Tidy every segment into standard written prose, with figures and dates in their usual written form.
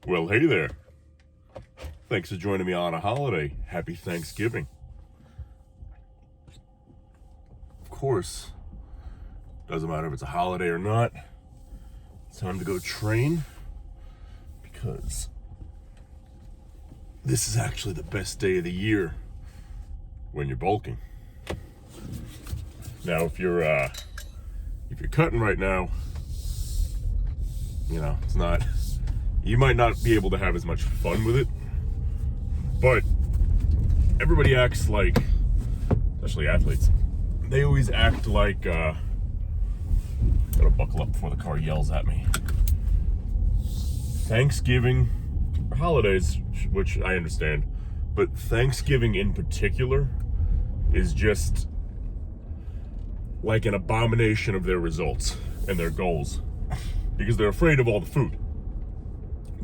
Well, hey there. Thanks for joining me on a holiday. Happy Thanksgiving. Of course, doesn't matter if it's a holiday or not. It's time to go train because this is actually the best day of the year when you're bulking. Now, if you're cutting right now, it's not. You might not be able to have as much fun with it, but everybody acts like, especially athletes, they always act like, gotta buckle up before the car yells at me. Thanksgiving, holidays, which I understand, but Thanksgiving in particular is just like an abomination of their results and their goals because they're afraid of all the food.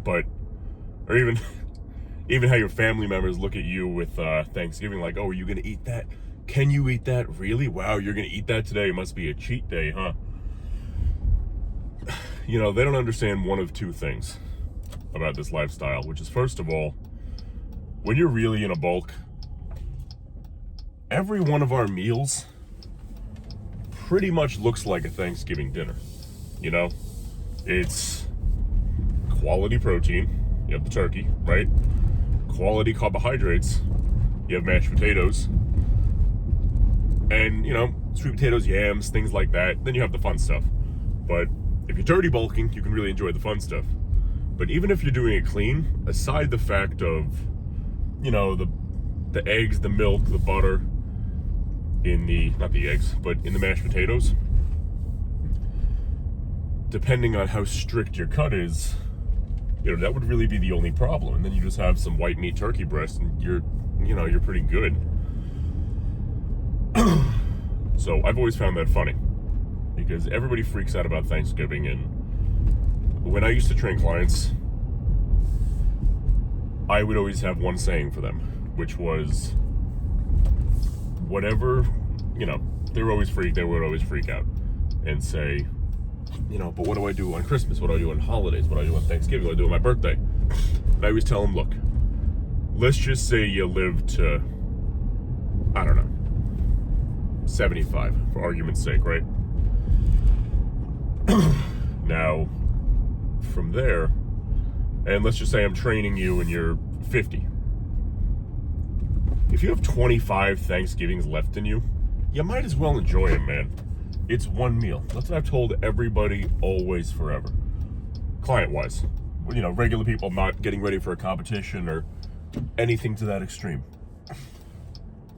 Or even how your family members look at you with Thanksgiving, like, oh, are you gonna eat that? Can you eat that? Really? Wow, you're gonna eat that today? It must be a cheat day, huh? They don't understand one of two things about this lifestyle, which is, first of all, when you're really in a bulk, every one of our meals pretty much looks like a Thanksgiving dinner. It's quality protein, you have the turkey, right? Quality carbohydrates, you have mashed potatoes, and sweet potatoes, yams, things like that. Then you have the fun stuff. But if you're dirty bulking, you can really enjoy the fun stuff. But even if you're doing it clean, aside the fact of the eggs, the milk, the butter in the, not the eggs, but in the mashed potatoes, depending on how strict your cut is, that would really be the only problem. And then you just have some white meat turkey breast and you're pretty good. So I've always found that funny because everybody freaks out about Thanksgiving. And when I used to train clients, I would always have one saying for them, which was whatever, they would always freak out and say, but what do I do on Christmas? What do I do on holidays? What do I do on Thanksgiving? What do I do on my birthday? And I always tell them, look, let's just say you live to, 75, for argument's sake, right? Now, from there, and let's just say I'm training you and you're 50. If you have 25 Thanksgivings left in you, you might as well enjoy them, man. It's one meal. That's what I've told everybody, always, forever. Client-wise. Regular people not getting ready for a competition or anything to that extreme.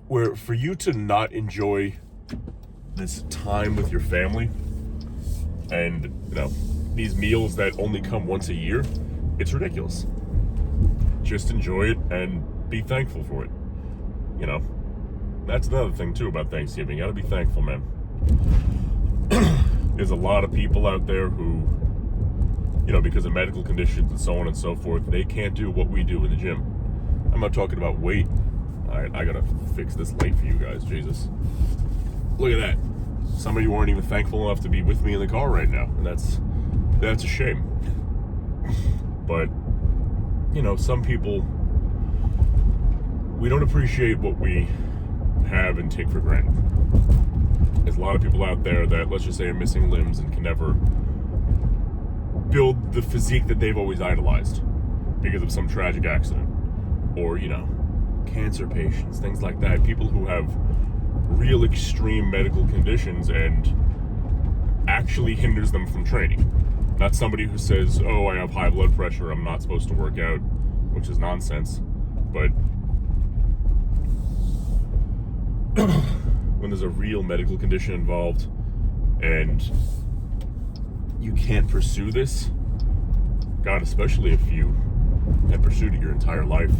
Where for you to not enjoy this time with your family and, these meals that only come once a year, it's ridiculous. Just enjoy it and be thankful for it. That's another thing, too, about Thanksgiving. You gotta be thankful, man. There's a lot of people out there who, because of medical conditions and so on and so forth, they can't do what we do in the gym. I'm not talking about weight. All right, I gotta fix this light for you guys, Jesus. Look at that. Some of you aren't even thankful enough to be with me in the car right now, and that's a shame. But, some people, we don't appreciate what we have and take for granted. There's a lot of people out there that, let's just say, are missing limbs and can never build the physique that they've always idolized because of some tragic accident. Or, cancer patients, things like that. People who have real extreme medical conditions and actually hinders them from training. Not somebody who says, oh, I have high blood pressure, I'm not supposed to work out, which is nonsense. But when there's a real medical condition involved and you can't pursue this, God, especially if you have pursued it your entire life,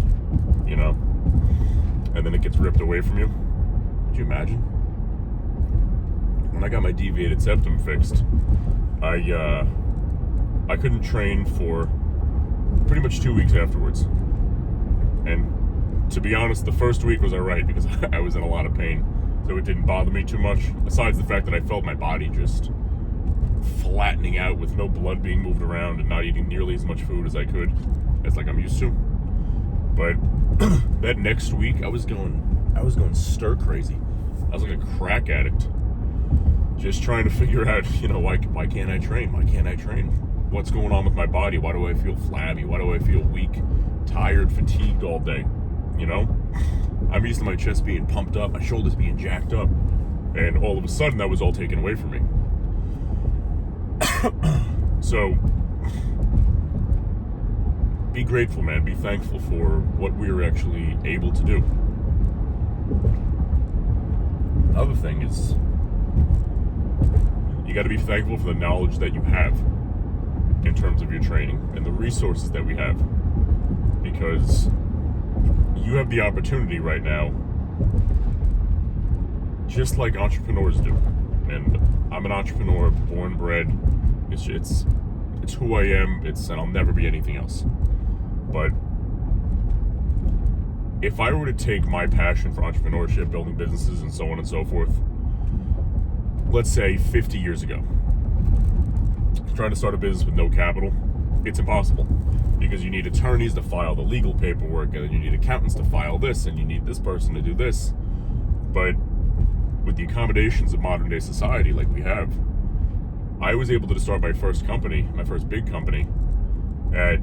and then it gets ripped away from you. Could you imagine? When I got my deviated septum fixed, I couldn't train for pretty much 2 weeks afterwards. And to be honest, the first week was alright because I was in a lot of pain. So it didn't bother me too much, besides the fact that I felt my body just flattening out with no blood being moved around and not eating nearly as much food as I could. as like I'm used to. But that next week, I was going stir crazy. I was like a crack addict, just trying to figure out, why can't I train? Why can't I train? What's going on with my body? Why do I feel flabby? Why do I feel weak, tired, fatigued all day? I'm used to my chest being pumped up, my shoulders being jacked up, and all of a sudden that was all taken away from me. So be grateful, man. Be thankful for what we were actually able to do. Another thing is, you got to be thankful for the knowledge that you have in terms of your training and the resources that we have, because you have the opportunity right now, just like entrepreneurs do. And I'm an entrepreneur, born, bred. It's who I am. And I'll never be anything else. But if I were to take my passion for entrepreneurship, building businesses, and so on and so forth, let's say 50 years ago, trying to start a business with no capital, it's impossible, because you need attorneys to file the legal paperwork, and then you need accountants to file this, and you need this person to do this. But with the accommodations of modern day society like we have, I was able to start my first big company at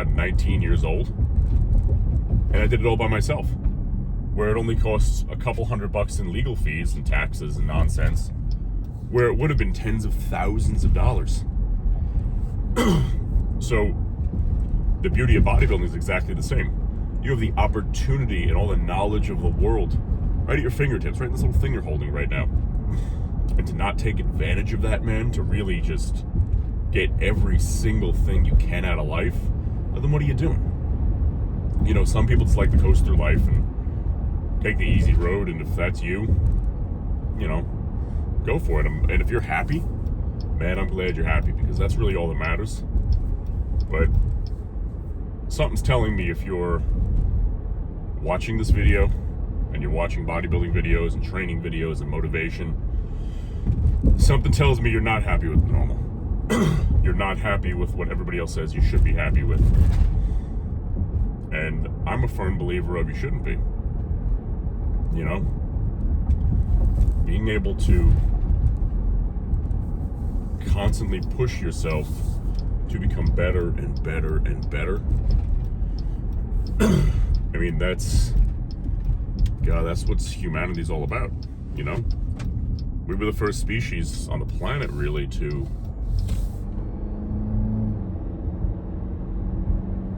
19 years old, and I did it all by myself, where it only costs a couple $100 in legal fees and taxes and nonsense, where it would have been tens of thousands of dollars. So the beauty of bodybuilding is exactly the same. You have the opportunity and all the knowledge of the world right at your fingertips, right in this little thing you're holding right now. And to not take advantage of that, man, to really just get every single thing you can out of life, then what are you doing? Some people just like to coast through life and take the easy road, and if that's you, go for it. And if you're happy, man, I'm glad you're happy, because that's really all that matters. But something's telling me, if you're watching this video and you're watching bodybuilding videos and training videos and motivation, something tells me you're not happy with normal. You're not happy with what everybody else says you should be happy with. And I'm a firm believer of you shouldn't be. Being able to constantly push yourself to become better and better and better. I mean, that's what humanity's all about, We were the first species on the planet, really, to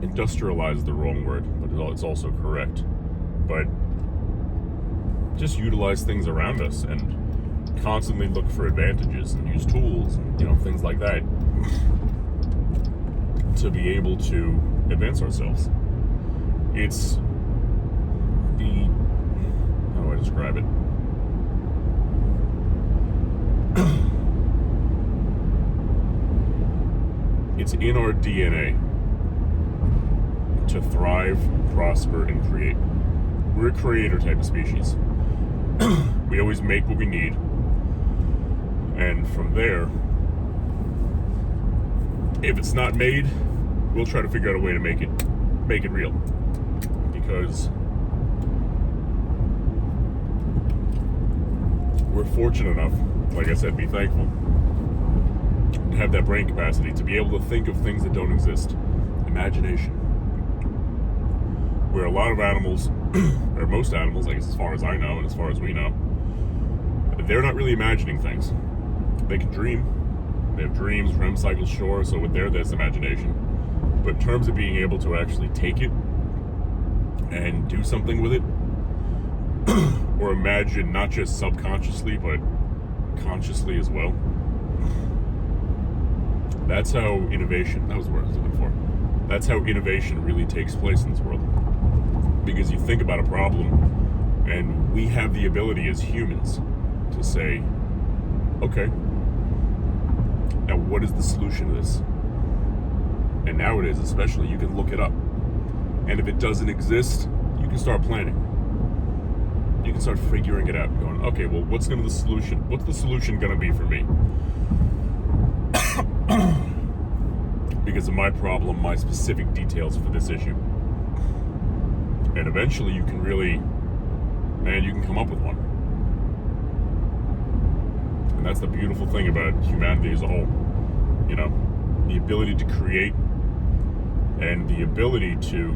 industrialize, the wrong word, but it's also correct. But just utilize things around us and constantly look for advantages and use tools and, things like that to be able to advance ourselves. It's how do I describe it? It's in our DNA to thrive, prosper, and create. We're a creator type of species. We always make what we need, and from there, if it's not made, we'll try to figure out a way to make it real. Because we're fortunate enough, like I said, be thankful, to have that brain capacity to be able to think of things that don't exist. Imagination. Where a lot of animals, or most animals, I guess, as far as I know and as far as we know, they're not really imagining things. They can dream. They have dreams, REM cycles, sure, so with there's imagination. But in terms of being able to actually take it and do something with it, or imagine not just subconsciously, but consciously as well, that's how innovation, that was the word I was looking for. That's how innovation really takes place in this world. Because you think about a problem, and we have the ability as humans to say, okay, now what is the solution to this? And nowadays especially, you can look it up. And if it doesn't exist, you can start planning. You can start figuring it out, going, okay, well, what's the solution going to be for me? because of my problem, my specific details for this issue. And eventually you can really, man, you can come up with one. And that's the beautiful thing about humanity as a whole. You know, the ability to create and the ability to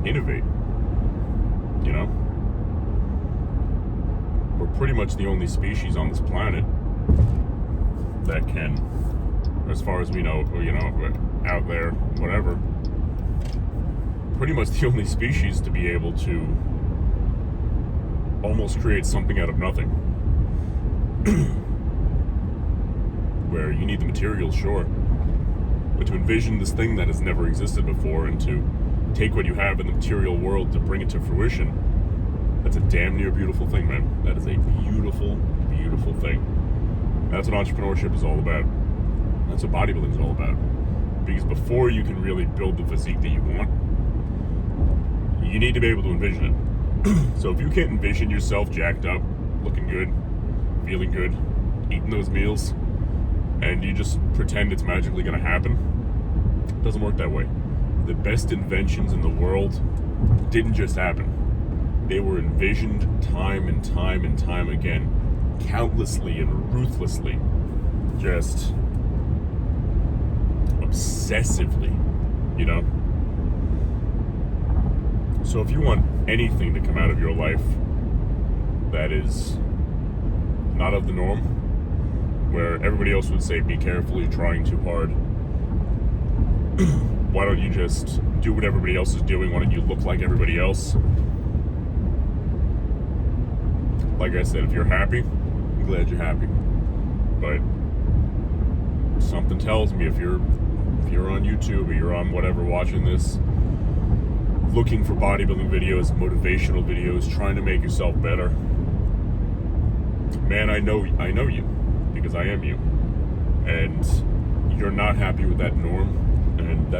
innovate. You know, we're pretty much the only species on this planet that can, as far as we know, you know, out there, whatever, pretty much the only species to be able to almost create something out of nothing. Where you need the materials, sure, but to envision this thing that has never existed before and to take what you have in the material world to bring it to fruition, that's a damn near beautiful thing, man. That is a beautiful, beautiful thing. That's what entrepreneurship is all about. That's what bodybuilding is all about. Because before you can really build the physique that you want, you need to be able to envision it. So if you can't envision yourself jacked up, looking good, feeling good, eating those meals, and you just pretend it's magically going to happen, it doesn't work that way. The best inventions in the world didn't just happen. They were envisioned time and time and time again, countlessly and ruthlessly, just obsessively, you know? So if you want anything to come out of your life that is not of the norm, where everybody else would say, be careful, you're trying too hard, why don't you just do what everybody else is doing? Why don't you look like everybody else? Like I said, if you're happy, I'm glad you're happy. But something tells me if you're on YouTube or you're on whatever watching this, looking for bodybuilding videos, motivational videos, trying to make yourself better, man, I know you, because I am you. And you're not happy with that norm, and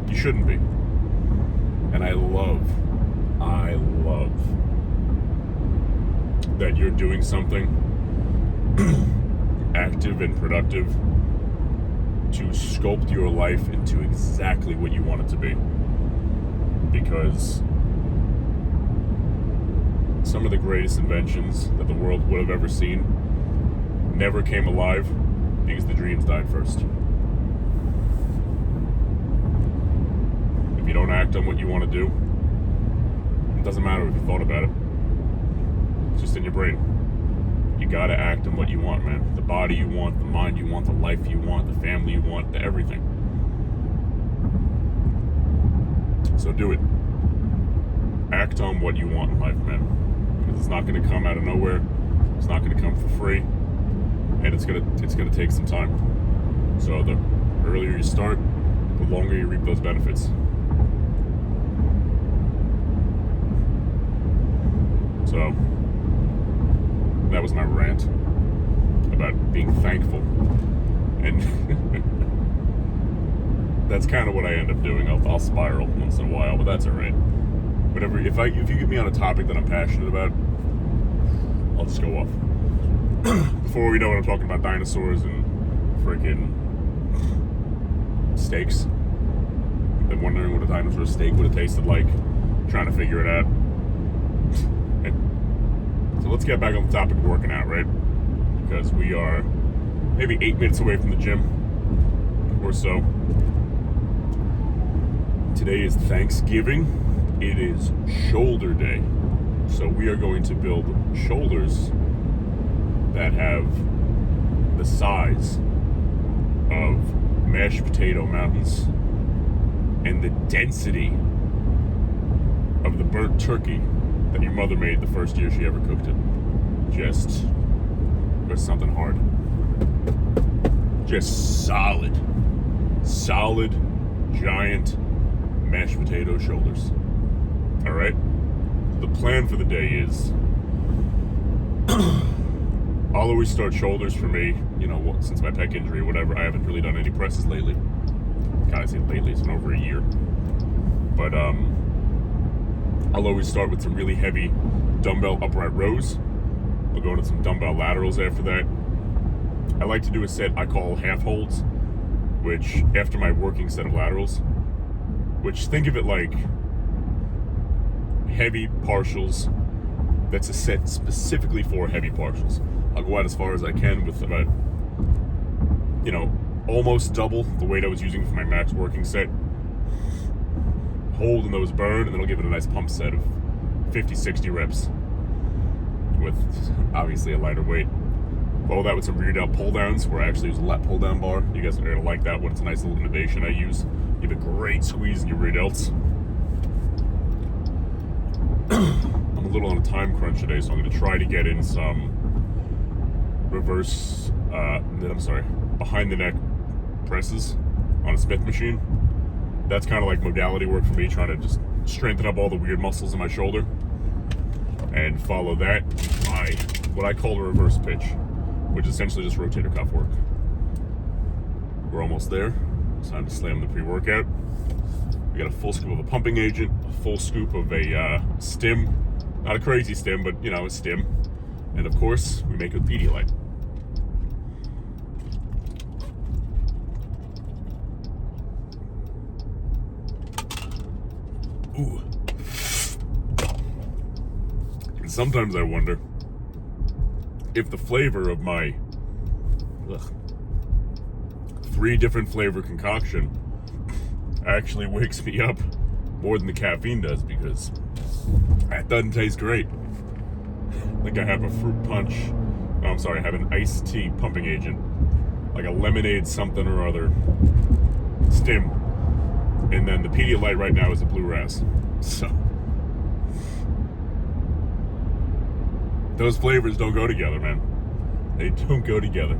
you shouldn't be. And I love that you're doing something active and productive to sculpt your life into exactly what you want it to be. Because some of the greatest inventions that the world would have ever seen never came alive because the dreams died first. If you don't act on what you want to do, it doesn't matter if you thought about it. It's just in your brain. You gotta act on what you want, man. The body you want, the mind you want, the life you want, the family you want, the everything. So do it. Act on what you want in life, man. Because it's not gonna come out of nowhere. It's not gonna come for free. And it's gonna take some time. So the earlier you start, the longer you reap those benefits. So that was my rant about being thankful. And that's kind of what I end up doing. I'll spiral once in a while, but that's all right. Whatever. If you get me on a topic that I'm passionate about, I'll just go off. Before we know it, I'm talking about dinosaurs and freaking steaks. I've been wondering what a dinosaur steak would have tasted like, trying to figure it out. So let's get back on the topic of working out, right? Because we are maybe 8 minutes away from the gym or so. Today is Thanksgiving. It is shoulder day. So we are going to build shoulders that have the size of mashed potato mountains and the density of the burnt turkey that your mother made the first year she ever cooked it. Just something hard. Just solid, giant mashed potato shoulders. All right? The plan for the day is I'll always start shoulders for me, you know, since my pec injury or whatever. I haven't really done any presses lately. God, I say lately, it's been over a year. But I'll always start with some really heavy dumbbell upright rows. We'll go into some dumbbell laterals after that. I like to do a set I call half holds, which after my working set of laterals, which think of it like heavy partials. That's a set specifically for heavy partials. I'll go out as far as I can with about, almost double the weight I was using for my max working set. Hold and those burn, and then I'll give it a nice pump set of 50, 60 reps with obviously a lighter weight. Follow that with some rear delt pull downs, where I actually use a lat pull down bar. You guys are gonna like that one. It's a nice little innovation I use. Give a great squeeze in your rear delts. I'm a little on a time crunch today, so I'm gonna try to get in some behind the neck presses on a Smith machine. That's kind of like modality work for me, trying to just strengthen up all the weird muscles in my shoulder. And follow that by what I call a reverse pitch, which is essentially just rotator cuff work. We're almost there. It's time to slam the pre-workout. We got a full scoop of a pumping agent, a full scoop of a stim. Not a crazy stim, but a stim. And of course, we make it with Pedialyte. Ooh. And sometimes I wonder if the flavor of my 3 different flavor concoction actually wakes me up more than the caffeine does, because that doesn't taste great. Like I have a fruit punch, I have an iced tea pumping agent, like a lemonade something or other stim, and then the Pedialyte right now is a blue ras. So those flavors don't go together, man. They don't go together.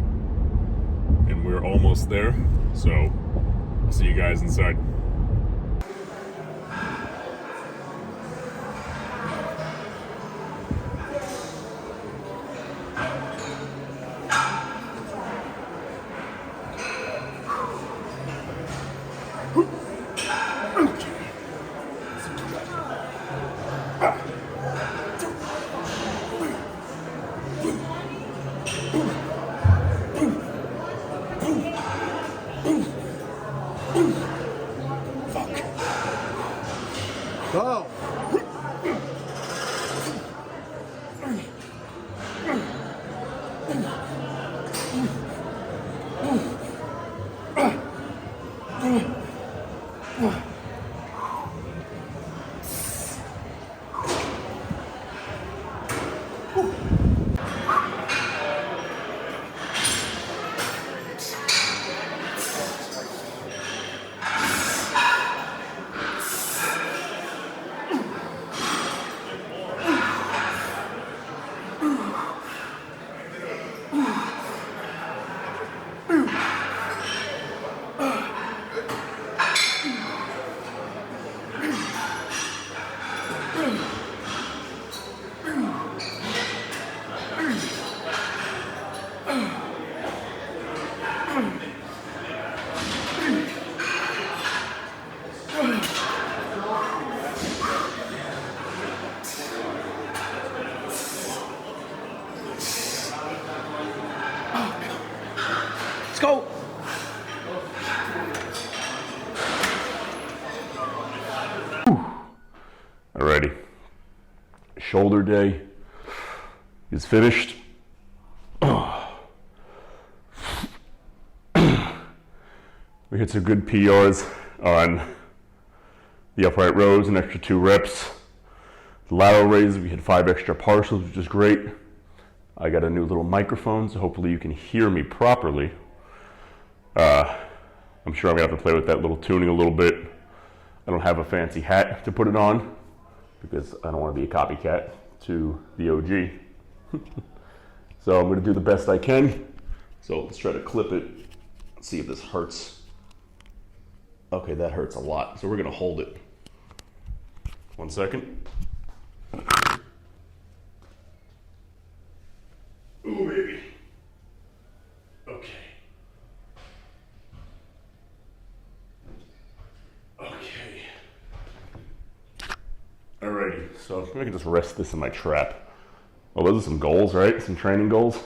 And we're almost there, so I'll see you guys inside. Go! Let's go! Alrighty. Shoulder day is finished. We hit some good PRs on the upright rows, an extra 2 reps. The lateral raises, we hit 5 extra partials, which is great. I got a new little microphone, so hopefully you can hear me properly. I'm sure I'm gonna have to play with that little tuning a little bit. I don't have a fancy hat to put it on because I don't want to be a copycat to the OG. So I'm gonna do the best I can. So let's try to clip it. Let's see if this hurts. Okay, that hurts a lot. So we're gonna hold it. 1 second. Ooh, baby. Okay. Okay. Alrighty, so I can just rest this in my trap. Well, those are some goals, right? Some training goals.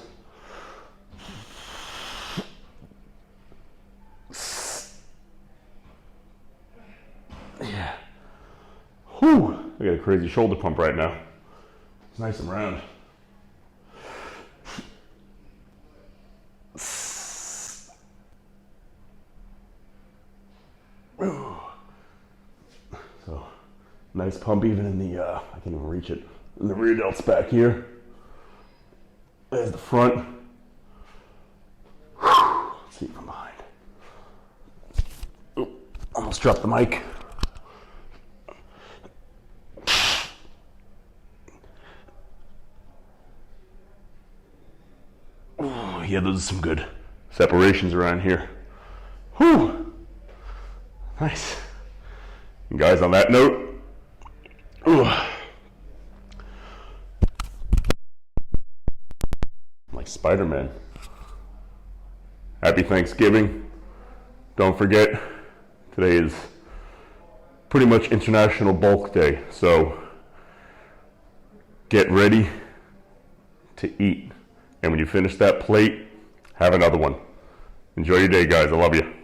I got a crazy shoulder pump right now. It's nice and round. So, nice pump even in the, I can't even reach it, in the rear delts back here. There's the front. Let's see from behind. Oh, almost dropped the mic. Oh, yeah, those are some good separations around here. Whew. Nice. And guys, on that note, I'm like Spider-Man. Happy Thanksgiving. Don't forget, today is pretty much International Bulk Day, so get ready to eat. And when you finish that plate, have another one. Enjoy your day, guys. I love you.